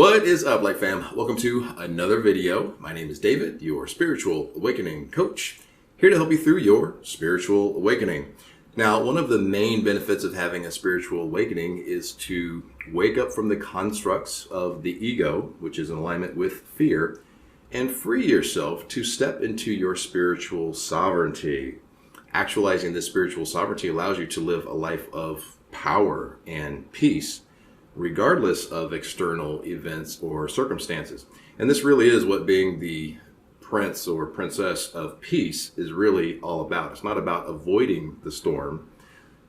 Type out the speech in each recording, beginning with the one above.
What is up, Light Fam? Welcome to another video. My name is David, your spiritual awakening coach, here to help you through your spiritual awakening. Now, one of the main benefits of having a spiritual awakening is to wake up from the constructs of the ego, which is in alignment with fear, and free yourself to step into your spiritual sovereignty. Actualizing this spiritual sovereignty allows you to live a life of power and peace, regardless of external events or circumstances. And this really is what being the prince or princess of peace is really all about. It's not about avoiding the storm.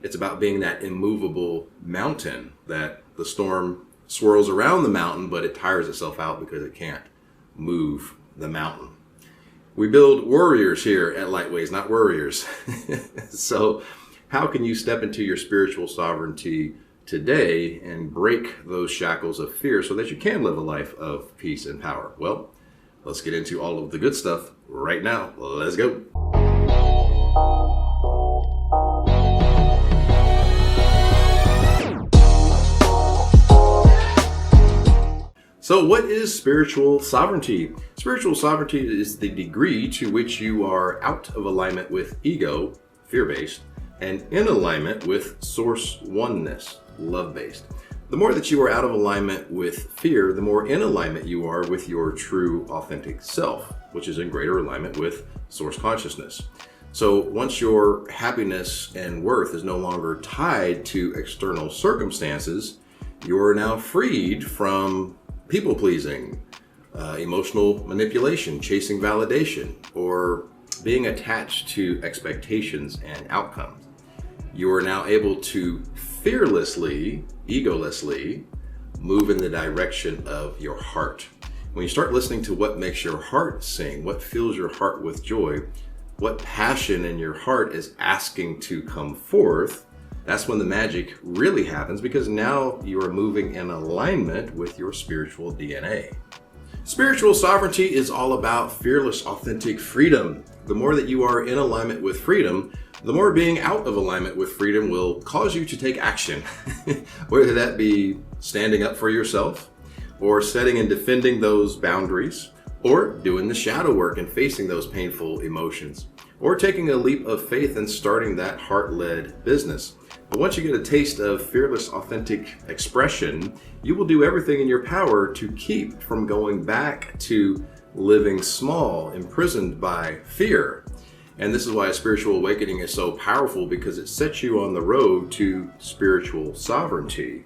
It's about being that immovable mountain that the storm swirls around the mountain, but it tires itself out because it can't move the mountain. We build warriors here at Lightways, not worriers. So how can you step into your spiritual sovereignty today and break those shackles of fear so that you can live a life of peace and power? Well, let's get into all of the good stuff right now. Let's go. So what is spiritual sovereignty? Spiritual sovereignty is the degree to which you are out of alignment with ego, fear-based, and in alignment with source oneness, love-based. The more that you are out of alignment with fear, the more in alignment you are with your true authentic self, which is in greater alignment with source consciousness. So once your happiness and worth is no longer tied to external circumstances, you are now freed from people pleasing, emotional manipulation, chasing validation, or being attached to expectations and outcomes. You are now able to fearlessly, egolessly move in the direction of your heart. When you start listening to what makes your heart sing, what fills your heart with joy, what passion in your heart is asking to come forth, that's when the magic really happens, because now you are moving in alignment with your spiritual DNA. Spiritual sovereignty is all about fearless, authentic freedom. The more that you are in alignment with freedom, the more being out of alignment with freedom will cause you to take action, whether that be standing up for yourself, or setting and defending those boundaries, or doing the shadow work and facing those painful emotions, or taking a leap of faith and starting that heart-led business. But once you get a taste of fearless, authentic expression, you will do everything in your power to keep from going back to living small, imprisoned by fear. And this is why a spiritual awakening is so powerful, because it sets you on the road to spiritual sovereignty,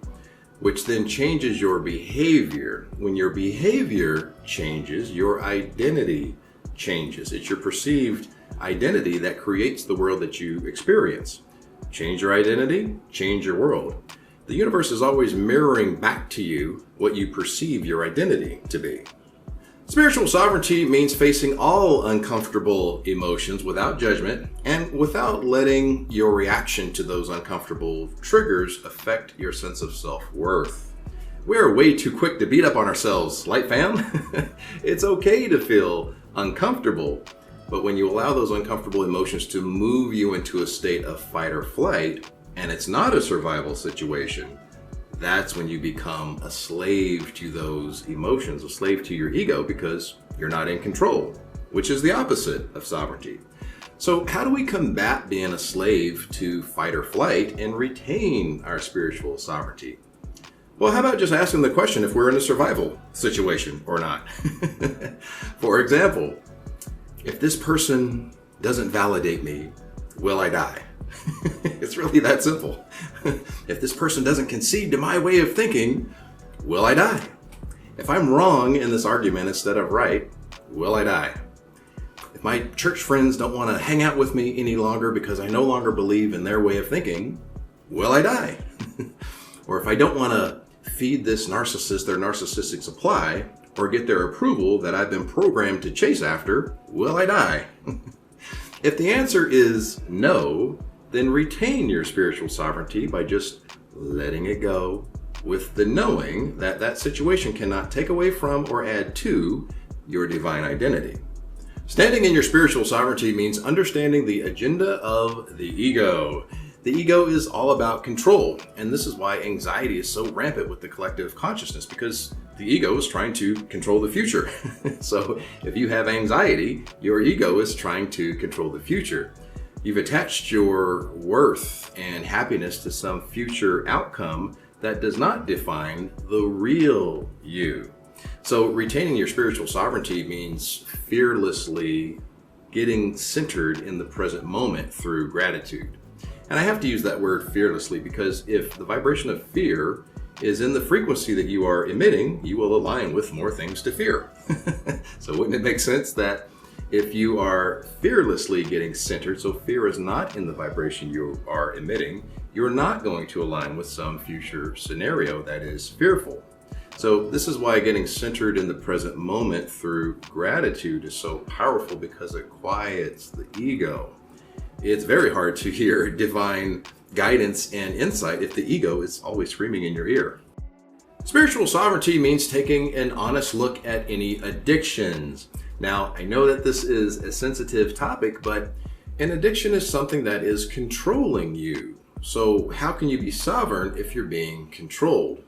which then changes your behavior. When your behavior changes, your identity changes. It's your perceived identity that creates the world that you experience. Change your identity, change your world. The universe is always mirroring back to you what you perceive your identity to be. Spiritual sovereignty means facing all uncomfortable emotions without judgment and without letting your reaction to those uncomfortable triggers affect your sense of self-worth. We are way too quick to beat up on ourselves, Light Fam. It's okay to feel uncomfortable, but when you allow those uncomfortable emotions to move you into a state of fight or flight, and it's not a survival situation, that's when you become a slave to those emotions, a slave to your ego, because you're not in control, which is the opposite of sovereignty. So how do we combat being a slave to fight or flight and retain our spiritual sovereignty? Well, how about just asking the question if we're in a survival situation or not? For example, if this person doesn't validate me, will I die? It's really that simple. If this person doesn't concede to my way of thinking, will I die? If I'm wrong in this argument instead of right, will I die? If my church friends don't want to hang out with me any longer because I no longer believe in their way of thinking, will I die? Or if I don't want to feed this narcissist their narcissistic supply or get their approval that I've been programmed to chase after, will I die? If the answer is no, then retain your spiritual sovereignty by just letting it go, with the knowing that that situation cannot take away from or add to your divine identity. Standing in your spiritual sovereignty means understanding the agenda of the ego. The ego is all about control, and this is why anxiety is so rampant with the collective consciousness, because the ego is trying to control the future. So if you have anxiety, your ego is trying to control the future. You've attached your worth and happiness to some future outcome that does not define the real you. So retaining your spiritual sovereignty means fearlessly getting centered in the present moment through gratitude. And I have to use that word fearlessly because if the vibration of fear is in the frequency that you are emitting, you will align with more things to fear. So wouldn't it make sense that if you are fearlessly getting centered, so fear is not in the vibration you are emitting, you're not going to align with some future scenario that is fearful. So this is why getting centered in the present moment through gratitude is so powerful, because it quiets the ego. It's very hard to hear divine guidance and insight if the ego is always screaming in your ear. Spiritual sovereignty means taking an honest look at any addictions. Now, I know that this is a sensitive topic, but an addiction is something that is controlling you. So how can you be sovereign if you're being controlled?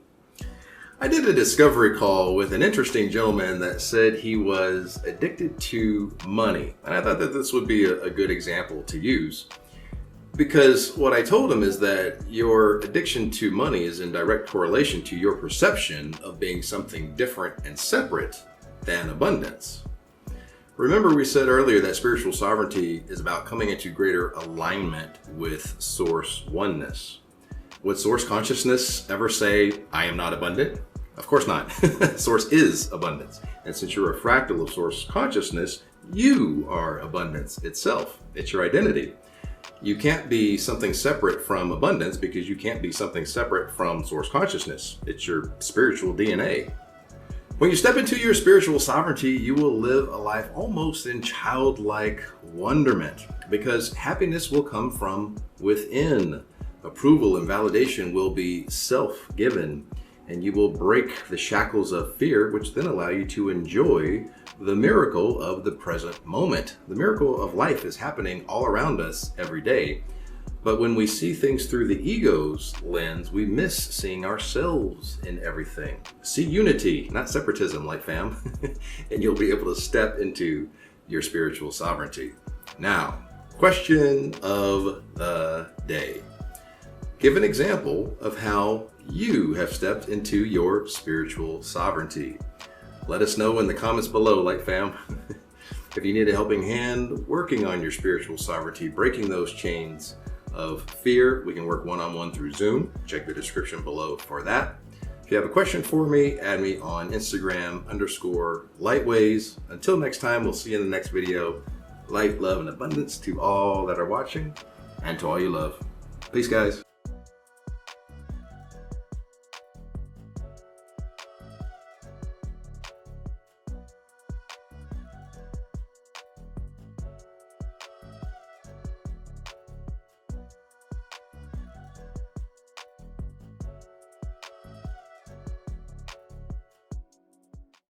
I did a discovery call with an interesting gentleman that said he was addicted to money. And I thought that this would be a good example to use, because what I told him is that your addiction to money is in direct correlation to your perception of being something different and separate than abundance. Remember, we said earlier that spiritual sovereignty is about coming into greater alignment with source oneness. Would source consciousness ever say, I am not abundant? Of course not. Source is abundance. And since you're a fractal of source consciousness, you are abundance itself. It's your identity. You can't be something separate from abundance because you can't be something separate from source consciousness. It's your spiritual DNA. When you step into your spiritual sovereignty, you will live a life almost in childlike wonderment, because happiness will come from within. Approval and validation will be self-given, and you will break the shackles of fear, which then allow you to enjoy the miracle of the present moment. The miracle of life is happening all around us every day. But when we see things through the ego's lens, we miss seeing ourselves in everything. See unity, not separatism, like fam, and you'll be able to step into your spiritual sovereignty. Now, question of the day. Give an example of how you have stepped into your spiritual sovereignty. Let us know in the comments below, like fam. If you need a helping hand working on your spiritual sovereignty, breaking those chains of fear, we can work one-on-one through Zoom. Check the description below for that. If you have a question for me, add me on Instagram _lightways. Until next time, we'll see you in the next video. Light, love, and abundance to all that are watching and to all you love. Peace, guys.